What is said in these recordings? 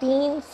3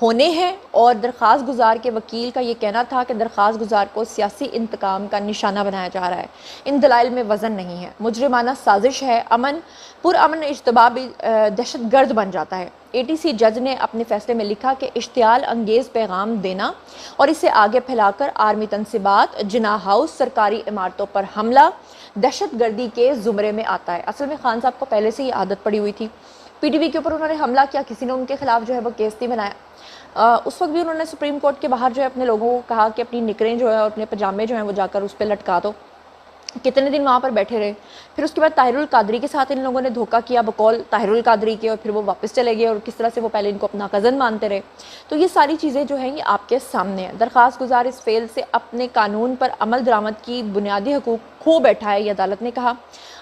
ہونے ہیں، اور درخواست گزار کے وکیل کا یہ کہنا تھا کہ درخواست گزار کو سیاسی انتقام کا نشانہ بنایا جا رہا ہے، ان دلائل میں وزن نہیں ہے، مجرمانہ سازش ہے، پرامن اجتماع بھی دہشت گرد بن جاتا ہے۔ اے ٹی سی جج نے اپنے فیصلے میں لکھا کہ اشتعال انگیز پیغام دینا اور اسے آگے پھیلا کر آرمی تنصیبات، جناح ہاؤس، سرکاری عمارتوں پر حملہ دہشت گردی کے زمرے میں آتا ہے۔ اصل میں خان صاحب کو پہلے سے ہی عادت پڑی ہوئی تھی، پی ٹی وی کے اوپر انہوں نے حملہ کیا، کسی نے ان کے خلاف جو ہے وہ کیس نہیں بنایا۔ اس وقت بھی انہوں نے سپریم کورٹ کے باہر جو ہے اپنے لوگوں کو کہا کہ اپنی نکریں جو ہے اور اپنے پجامے جو ہیں وہ جا کر اس پہ لٹکا دو، کتنے دن وہاں پر بیٹھے رہے۔ پھر اس کے بعد طاہر القادری کے ساتھ ان لوگوں نے دھوکہ کیا بقول طاہر القادری کے، اور پھر وہ واپس چلے گئے، اور کس طرح سے وہ پہلے ان کو اپنا کزن مانتے رہے۔ تو یہ ساری چیزیں جو ہیں یہ آپ کے سامنے ہیں۔ درخواست گزار اس فیل سے اپنے قانون پر عمل درآمد کی بنیادی حقوق کھو بیٹھا ہے، یہ عدالت نے کہا۔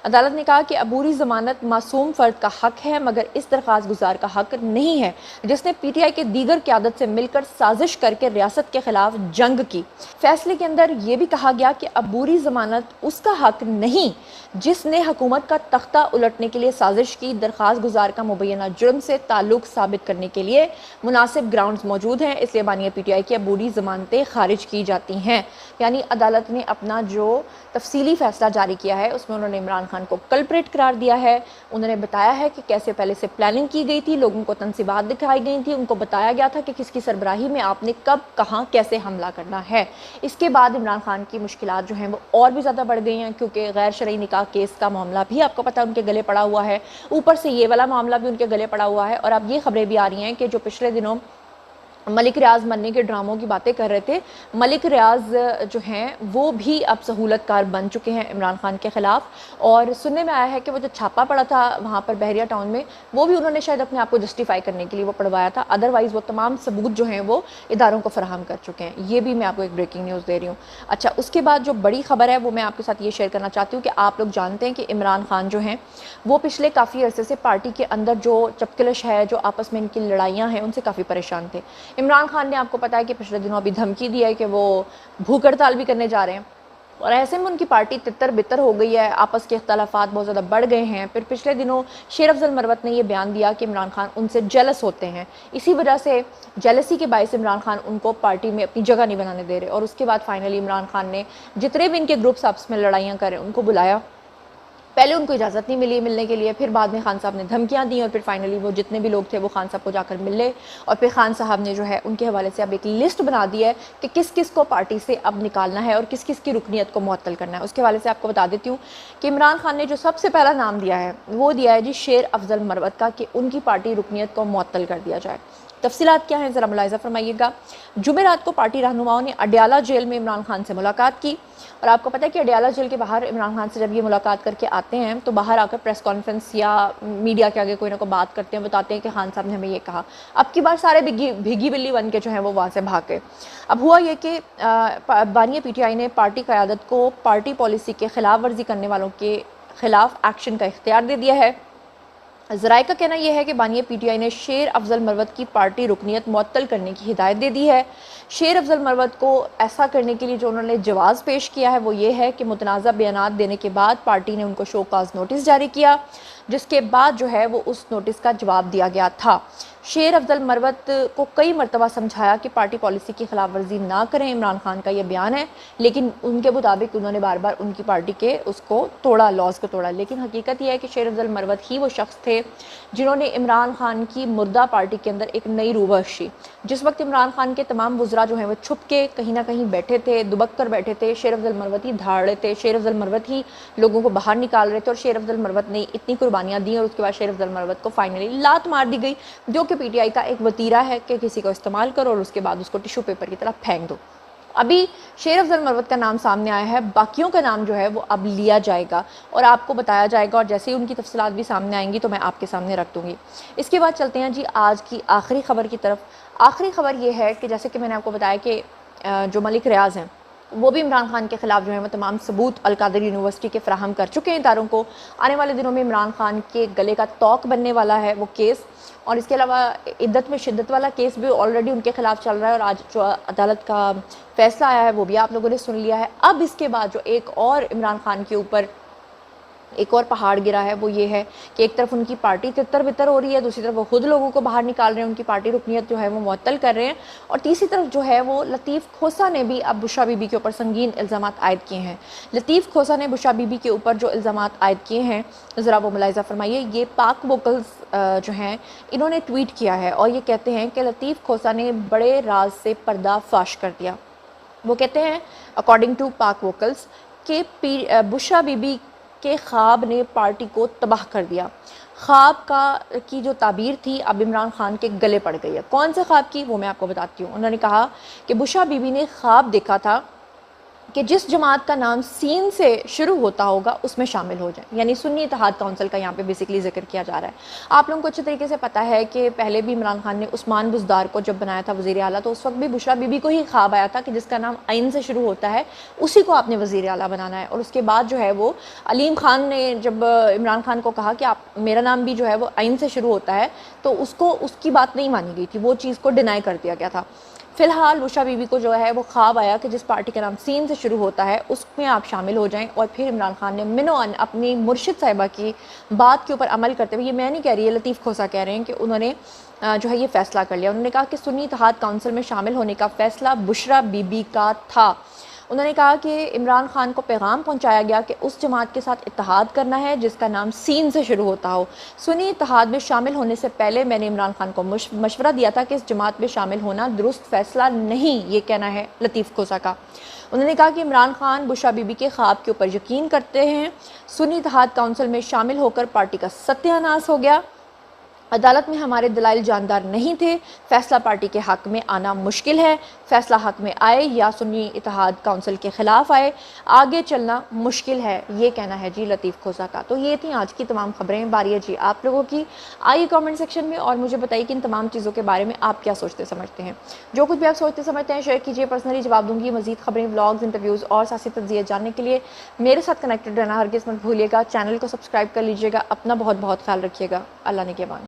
عدالت نے کہا کہ عبوری ضمانت معصوم فرد کا حق ہے، مگر اس درخواست گزار کا حق نہیں ہے جس نے پی ٹی آئی کے دیگر قیادت سے مل کر سازش کر کے ریاست کے خلاف جنگ کی۔ فیصلے کے اندر یہ بھی کہا گیا کہ عبوری ضمانت اس کا حق نہیں جس نے حکومت کا تختہ الٹنے کے لیے سازش کی۔ درخواست گزار کا مبینہ جرم سے تعلق ثابت کرنے کے لیے مناسب گراؤنڈز موجود ہیں، اس لیے بانیہ پی ٹی آئی کی عبوری ضمانتیں خارج کی جاتی ہیں۔ یعنی عدالت نے اپنا جو تفصیلی فیصلہ جاری کیا ہے اس میں انہوں نے عمران خان کو کلپریٹ قرار دیا ہے، انہوں نے بتایا ہے کہ کیسے پہلے سے پلاننگ کی گئی تھی، لوگوں کو تنصیبات دکھائی گئی تھیں، ان کو بتایا گیا تھا کہ کس کی سربراہی میں آپ نے کب کہاں کیسے حملہ کرنا ہے۔ اس کے بعد عمران خان کی مشکلات جو ہیں وہ اور بھی زیادہ بڑھ گئی ہیں، کیونکہ غیر شرعی نکاح کیس کا معاملہ بھی آپ کو پتہ ان کے گلے پڑا ہوا ہے، اوپر سے یہ والا معاملہ بھی ان کے گلے پڑا ہوا ہے۔ اور اب یہ خبریں بھی آ رہی ہیں کہ جو پچھلے دنوں ملک ریاض مرنے کے ڈراموں کی باتیں کر رہے تھے، ملک ریاض جو ہیں وہ بھی اب سہولت کار بن چکے ہیں عمران خان کے خلاف، اور سننے میں آیا ہے کہ وہ جو چھاپا پڑا تھا وہاں پر بحریہ ٹاؤن میں، وہ بھی انہوں نے شاید اپنے آپ کو جسٹیفائی کرنے کے لیے وہ پڑھوایا تھا، ادروائز وہ تمام ثبوت جو ہیں وہ اداروں کو فراہم کر چکے ہیں۔ یہ بھی میں آپ کو ایک بریکنگ نیوز دے رہی ہوں۔ اچھا، اس کے بعد جو بڑی خبر ہے وہ میں آپ کے ساتھ یہ شیئر کرنا چاہتی ہوں کہ آپ لوگ جانتے ہیں کہ عمران خان جو ہیں وہ پچھلے کافی عرصے سے پارٹی کے اندر جو چپکلش ہے، جو آپس میں ان کی لڑائیاں ہیں، ان سے کافی پریشان تھے۔ عمران خان نے آپ کو پتا ہے کہ پچھلے دنوں ابھی دھمکی دی ہے کہ وہ بھوک ہڑتال بھی کرنے جا رہے ہیں، اور ایسے میں ان کی پارٹی تتر بتر ہو گئی ہے، آپس کے اختلافات بہت زیادہ بڑھ گئے ہیں۔ پھر پچھلے دنوں شیر افضل مروت نے یہ بیان دیا کہ عمران خان ان سے جیلس ہوتے ہیں، اسی وجہ سے جیلسی کے باعث عمران خان ان کو پارٹی میں اپنی جگہ نہیں بنانے دے رہے، اور اس کے بعد فائنلی عمران خان نے جتنے بھی ان کے گروپس آپس میں لڑائیاں کریں ان کو بلایا۔ پہلے ان کو اجازت نہیں ملی ملنے کے لیے، پھر بعد میں خان صاحب نے دھمکیاں دیں، اور پھر فائنلی وہ جتنے بھی لوگ تھے وہ خان صاحب کو جا کر ملے، اور پھر خان صاحب نے جو ہے ان کے حوالے سے اب ایک لسٹ بنا دی ہے کہ کس کس کو پارٹی سے اب نکالنا ہے اور کس کس کی رکنیت کو معطل کرنا ہے۔ اس کے حوالے سے آپ کو بتا دیتی ہوں کہ عمران خان نے جو سب سے پہلا نام دیا ہے وہ دیا ہے جی شیر افضل مروت کا، کہ ان کی پارٹی رکنیت کو معطل کر دیا جائے۔ تفصیلات کیا ہیں ذرا ملاحظہ فرمائیے گا۔ جمعرات کو پارٹی رہنماؤں نے اڈیالہ جیل میں عمران خان سے ملاقات کی، اور آپ کو پتہ ہے کہ اڈیالہ جیل کے باہر عمران خان سے جب یہ ملاقات کر کے آتے ہیں تو باہر آ کر پریس کانفرنس یا میڈیا کے آگے کوئی نہ کوئی بات کرتے ہیں، بتاتے ہیں کہ خان صاحب نے ہمیں یہ کہا۔ اب کی بار سارے بھیگی بلی بن کے جو ہیں وہ وہاں سے بھاگ گئے۔ اب ہوا یہ کہ بانیہ پی ٹی آئی نے پارٹی قیادت کو پارٹی پالیسی کے خلاف ورزی کرنے والوں کے خلاف ایکشن کا اختیار دے دیا ہے۔ ذرائع کا کہنا یہ ہے کہ بانیہ پی ٹی آئی نے شیر افضل مروت کی پارٹی رکنیت معطل کرنے کی ہدایت دے دی ہے۔ شیر افضل مروت کو ایسا کرنے کے لیے جو انہوں نے جواز پیش کیا ہے وہ یہ ہے کہ متنازع بیانات دینے کے بعد پارٹی نے ان کو شو کاز نوٹس جاری کیا، جس کے بعد جو ہے وہ اس نوٹس کا جواب دیا گیا تھا۔ شیر افضل مروت کو کئی مرتبہ سمجھایا کہ پارٹی پالیسی کی خلاف ورزی نہ کریں، عمران خان کا یہ بیان ہے، لیکن ان کے مطابق انہوں نے بار بار ان کی پارٹی کے اس کو توڑا، لاز کو توڑا۔ لیکن حقیقت یہ ہے کہ شیر افضل مروت ہی وہ شخص تھے جنہوں نے عمران خان کی مردہ پارٹی کے اندر ایک نئی روح بخشی۔ جس وقت عمران خان کے تمام وزراء جو ہیں وہ چھپ کے کہیں نہ کہیں بیٹھے تھے، دبک کر بیٹھے تھے، شیر افضل مروت ہی دھاڑ رہے تھے، شیر افضل مروت ہی لوگوں کو باہر نکال رہے تھے، اور شیر افضل مروت نے اتنی قربانیاں دی، اور اس کے بعد شیر افضل مروت کو فائنلی لات مار دی گئی، جو کہ پی ٹی آئی کا ایک وتیرہ ہے کہ کسی کو استعمال کرو اور اس کے بعد اس کو ٹیشو پیپر کی طرح پھینک دو۔ ابھی شیر افضل مروت کا نام سامنے آیا ہے، باقیوں کا نام جو ہے وہ اب لیا جائے گا اور آپ کو بتایا جائے گا، اور جیسے ہی ان کی تفصیلات بھی سامنے آئیں گی تو میں آپ کے سامنے رکھ دوں گی۔ اس کے بعد چلتے ہیں جی آج کی آخری خبر کی طرف۔ آخری خبر یہ ہے کہ جیسے کہ میں نے آپ کو بتایا کہ جو ملک ریاض ہیں وہ بھی عمران خان کے خلاف جو ہے وہ تمام ثبوت القادری یونیورسٹی کے فراہم کر چکے ہیں اداروں کو۔ آنے والے دنوں میں عمران خان کے گلے کا توق بننے والا ہے وہ کیس، اور اس کے علاوہ عدت میں شدت والا کیس بھی آلریڈی ان کے خلاف چل رہا ہے، اور آج جو عدالت کا فیصلہ آیا ہے وہ بھی آپ لوگوں نے سن لیا ہے۔ اب اس کے بعد جو ایک اور عمران خان کے اوپر ایک اور پہاڑ گرا ہے، وہ یہ ہے کہ ایک طرف ان کی پارٹی تتر بتر ہو رہی ہے، دوسری طرف وہ خود لوگوں کو باہر نکال رہے ہیں، ان کی پارٹی رکنیت جو ہے وہ معطل کر رہے ہیں، اور تیسری طرف جو ہے وہ لطیف کھوسہ نے بھی اب بشریٰ بی بی کے اوپر سنگین الزامات عائد کیے ہیں۔ لطیف کھوسہ نے بشریٰ بی بی کے اوپر جو الزامات عائد کیے ہیں ذرا وہ ملاحظہ فرمائیے۔ یہ پاک ووکلز جو ہیں انہوں نے ٹویٹ کیا ہے اور یہ کہتے ہیں کہ لطیف کھوسہ نے بڑے راز سے پردہ فاش کر دیا۔ وہ کہتے ہیں اکارڈنگ ٹو پاک ووکلز کہ بشریٰ بی بی کے خواب نے پارٹی کو تباہ کر دیا۔ خواب کی جو تعبیر تھی اب عمران خان کے گلے پڑ گئی ہے۔ کون سے خواب کی وہ میں آپ کو بتاتی ہوں۔ انہوں نے کہا کہ بشریٰ بی بی نے خواب دیکھا تھا کہ جس جماعت کا نام سین سے شروع ہوتا ہوگا اس میں شامل ہو جائیں، یعنی سنی اتحاد کونسل کا یہاں پہ بیسیکلی ذکر کیا جا رہا ہے۔ آپ لوگوں کو اچھے طریقے سے پتہ ہے کہ پہلے بھی عمران خان نے عثمان بزدار کو جب بنایا تھا وزیر اعلیٰ تو اس وقت بھی بشریٰ بی بی کو ہی خواب آیا تھا کہ جس کا نام عین سے شروع ہوتا ہے اسی کو آپ نے وزیر اعلیٰ بنانا ہے، اور اس کے بعد جو ہے وہ علیم خان نے جب عمران خان کو کہا کہ آپ میرا نام بھی جو ہے وہ عین سے شروع ہوتا ہے تو اس کی بات نہیں مانی گئی تھی، وہ چیز کو ڈینائی کر دیا گیا تھا۔ فی الحال بشریٰ بی بی کو جو ہے وہ خواب آیا کہ جس پارٹی کا نام سین سے شروع ہوتا ہے اس میں آپ شامل ہو جائیں، اور پھر عمران خان نے منوان اپنی مرشد صاحبہ کی بات کے اوپر عمل کرتے ہوئے، یہ میں نہیں کہہ رہی ہے لطیف کھوسہ کہہ رہے ہیں کہ انہوں نے جو ہے یہ فیصلہ کر لیا۔ انہوں نے کہا کہ سنی اتحاد کونسل میں شامل ہونے کا فیصلہ بشریٰ بی بی کا تھا۔ انہوں نے کہا کہ عمران خان کو پیغام پہنچایا گیا کہ اس جماعت کے ساتھ اتحاد کرنا ہے جس کا نام سین سے شروع ہوتا ہو۔ سنی اتحاد میں شامل ہونے سے پہلے میں نے عمران خان کو مشورہ دیا تھا کہ اس جماعت میں شامل ہونا درست فیصلہ نہیں، یہ کہنا ہے لطیف کھوسہ کا۔ انہوں نے کہا کہ عمران خان بشریٰ بی بی کے خواب کے اوپر یقین کرتے ہیں۔ سنی اتحاد کونسل میں شامل ہو کر پارٹی کا ستیہ ناش ہو گیا۔ عدالت میں ہمارے دلائل جاندار نہیں تھے، فیصلہ پارٹی کے حق میں آنا مشکل ہے، فیصلہ حق میں آئے یا سنی اتحاد کونسل کے خلاف آئے آگے چلنا مشکل ہے، یہ کہنا ہے جی لطیف کھوسہ کا۔ تو یہ تھیں آج کی تمام خبریں، باری ہے جی آپ لوگوں کی۔ آئیے کامنٹ سیکشن میں اور مجھے بتائیے کہ ان تمام چیزوں کے بارے میں آپ کیا سوچتے سمجھتے ہیں۔ جو کچھ بھی آپ سوچتے سمجھتے ہیں شیئر کیجیے، پرسنلی جواب دوں گی۔ مزید خبریں، ولاگز، انٹرویوز اور سیاسی تجزیے جاننے کے لیے میرے ساتھ کنیکٹڈ رہنا ہرگز مت بھولیے گا۔ چینل کو سبسکرائب کر لیجیے گا۔ اپنا بہت بہت خیال رکھیے گا۔ اللہ نگہبان۔